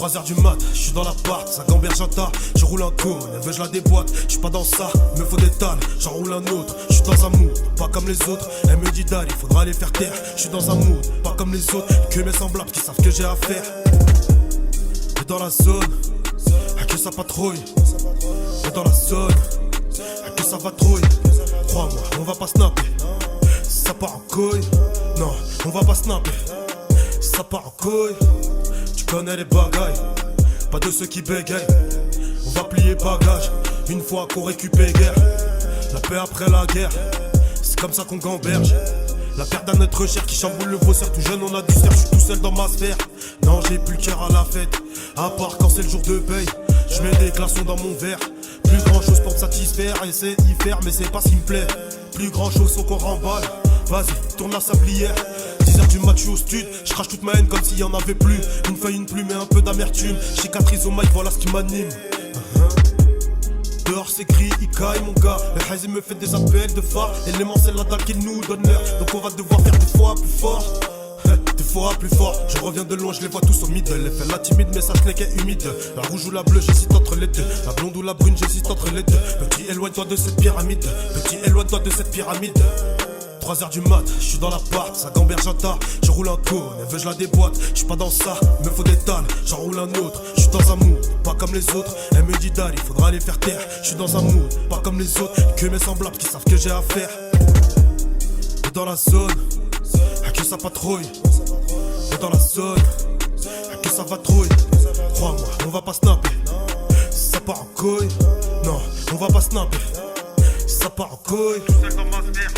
3h du mat, je suis dans l'appart, ça gamberge un tas, je roule un coup, elle veut je la déboîte, je suis pas dans ça, me faut des talles, j'en roule un autre, je suis dans un mood, pas comme les autres, elle me dit d'aller, faudra les faire taire, je suis dans un mood, pas comme les autres, que mes semblables qui savent que j'ai à faire. Et dans la zone, à que ça patrouille, et dans la zone, à que ça patrouille, crois-moi, on va pas snapper, si ça part en couille, non, on va pas snapper, si ça part en couille. Tu connais les bagailles, pas de ceux qui bégayent. On va plier bagage, une fois qu'on récupère. La paix après la guerre, c'est comme ça qu'on gamberge. La perte d'un être cher qui chamboule le faussaire. Tout jeune on a du cerf, je suis tout seul dans ma sphère. Non j'ai plus le cœur à la fête, à part quand c'est le jour de paye. Je mets des glaçons dans mon verre. Plus grand chose pour me satisfaire, essaie d'y faire mais c'est pas ce qui me plaît. Plus grand chose faut qu'on remballe. Vas-y, tourne la sablière. 10h du match, je suis au stud. Je crache toute ma haine comme s'il y en avait plus. Une feuille, une plume et un peu d'amertume. Cicatrise au mic, voilà ce qui m'anime. Dehors c'est gris, il caille mon gars. Le Hazy me fait des appels de phare. L'élément c'est la dalle qui nous donne l'heure. Donc on va devoir faire des fois plus fort. Des fois plus fort. Je reviens de loin, je les vois tous au middle. Elle fait la timide mais ça n'est qu'est humide. La rouge ou la bleue, j'hésite entre les deux. La blonde ou la brune, j'hésite entre les deux. Petit éloigne-toi de cette pyramide. Petit éloigne-toi de cette pyramide. 3h du mat, je suis dans l'appart, ça gamberge un tas, je roule un coup, elle veut je la déboîte, je suis pas dans ça, me faut des talles, j'en roule un autre, je suis dans un mood, pas comme les autres, elle me dit d'aller, faudra les faire taire, je suis dans un mood, pas comme les autres, que mes semblables qui savent que j'ai à faire. Et dans la zone, à que ça patrouille, et dans la zone, à que ça patrouille, crois-moi, on va pas snapper, si ça part en couille, non, on va pas snapper, si ça part en couille, tout seul dans ma sphère.